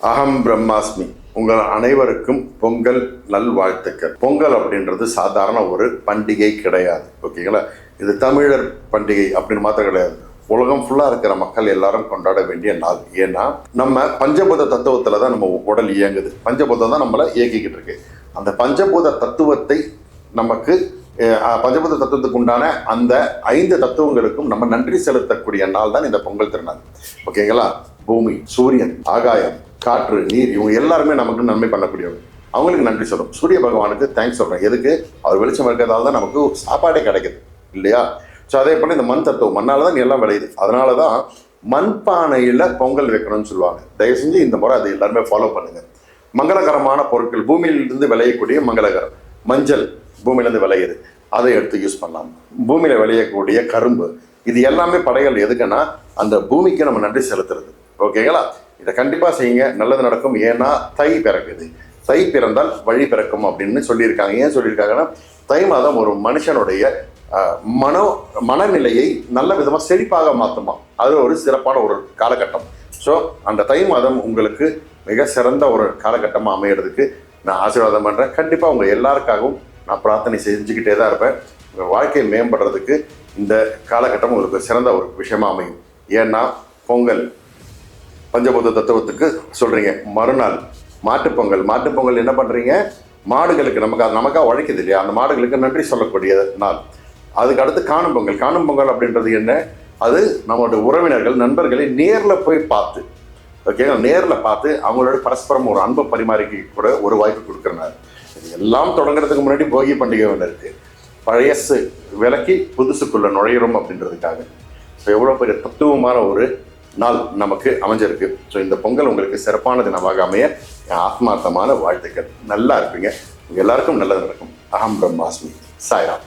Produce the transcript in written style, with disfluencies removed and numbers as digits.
அகம் பிரம்மாஸ்மி. உங்கள் அனைவருக்கும் பொங்கல் நல்வாழ்த்துக்கள். பொங்கல் அப்படின்றது சாதாரண ஒரு பண்டிகை கிடையாது, ஓகேங்களா? இது தமிழர் பண்டிகை அப்படின்னு மாத்திரம் கிடையாது. உலகம் ஃபுல்லாக இருக்கிற மக்கள் எல்லாரும் கொண்டாட வேண்டிய நாள். ஏன்னா நம்ம பஞ்சபூத தத்துவத்தில் தான் நம்ம உடல் இயங்குது. பஞ்சபூதம் தான் நம்மளை இயக்கிக்கிட்டு இருக்கு. அந்த பஞ்சபூத தத்துவத்தை நமக்கு பஞ்சபூத தத்துவத்துக்கு உண்டான அந்த 5 தத்துவங்களுக்கும் நம்ம நன்றி செலுத்தக்கூடிய நாள் தான் இந்த பொங்கல் திருநாள், ஓகேங்களா? பூமி, சூரியன், ஆகாயம், காற்று, நீர், இவங்க எல்லாருமே நமக்கு நன்மை பண்ணக்கூடியவங்க. அவங்களுக்கு நன்றி சொல்லும். சூரிய பகவானுக்கு தேங்க்ஸ் சொல்கிறேன். எதுக்கு? அவர் வெளிச்சம் இருக்கிறதால தான் நமக்கு சாப்பாடே கிடைக்குது இல்லையா? ஸோ அதே போல் இந்த மண் தத்துவம், மண்ணால் தான் எல்லாம் விளையுது. அதனால தான் மண்பானையில் பொங்கல் வைக்கணும்னு சொல்லுவாங்க. தயவு செஞ்சு இந்த முறை அதை எல்லாருமே ஃபாலோ பண்ணுங்க. மங்களகரமான பொருட்கள், பூமியிலிருந்து விளையக்கூடிய மங்களகரம், மஞ்சள் பூமியிலேருந்து விளையுது, அதை எடுத்து யூஸ் பண்ணலாம். பூமியில் விளையக்கூடிய கரும்பு, இது எல்லாமே படைகள் எதுக்குன்னா அந்த பூமிக்கு நம்ம நன்றி செலுத்துறது, ஓகேங்களா? இதை கண்டிப்பாக செய்யுங்க, நல்லது நடக்கும். ஏன்னா தை பிறக்குது. தை பிறந்தால் வழி பிறக்கும் அப்படின்னு சொல்லியிருக்காங்க. ஏன் சொல்லியிருக்காங்கன்னா, தை மாதம் ஒரு மனுஷனுடைய மனநிலையை நல்ல விதமாக செழிப்பாக மாற்றுமா. அது ஒரு சிறப்பான ஒரு காலகட்டம். ஸோ அந்த தை மாதம் உங்களுக்கு மிக சிறந்த ஒரு காலகட்டமாக அமையிறதுக்கு நான் ஆசீர்வாதம் பண்ணுறேன். கண்டிப்பாக உங்கள் எல்லாருக்காகவும் நான் பிரார்த்தனை செஞ்சுக்கிட்டே தான் இருப்பேன். உங்கள் வாழ்க்கையை மேம்படுறதுக்கு இந்த காலகட்டம் உங்களுக்கு சிறந்த ஒரு விஷயமா அமையும். ஏன்னா பொங்கல் பஞ்சபூத தத்துவத்துக்கு சொல்கிறீங்க. மறுநாள் மாட்டுப்பொங்கல். மாட்டுப்பொங்கல் என்ன பண்ணுறீங்க? மாடுகளுக்கு நமக்காக உழைக்குது இல்லையா, அந்த மாடுகளுக்கு நன்றி சொல்லக்கூடிய நாள். அதுக்கு அடுத்து காணும் பொங்கல். காணும் பொங்கல் அப்படின்றது என்ன? அது நம்மளுடைய உறவினர்கள், நண்பர்களை நேரில் போய் பார்த்து, ஓகேங்களா, நேரில் பார்த்து அவங்களோட பரஸ்பரம் ஒரு அன்பை பரிமாறிக்க கூட ஒரு வாய்ப்பு கொடுக்குறனால. இது எல்லாம் தொடங்குறதுக்கு முன்னாடி போகி பண்டிகை ஒன்று இருக்குது. பழையசு விலக்கி புதுசுக்குள்ளே நுழையிறோம் அப்படின்றதுக்காக. ஸோ எவ்வளோ பெரிய தத்துவமான ஒரு நாள் நமக்கு அமைஞ்சிருக்கு. ஸோ இந்த பொங்கல் உங்களுக்கு சிறப்பான தினமாக அமைய என் ஆத்மார்த்தமான வாழ்த்துக்கள். நல்லா இருப்பீங்க. எல்லாருக்கும் நல்லது நடக்கும். அகம் பிரம்மாஸ்மி. சாய்ராம்.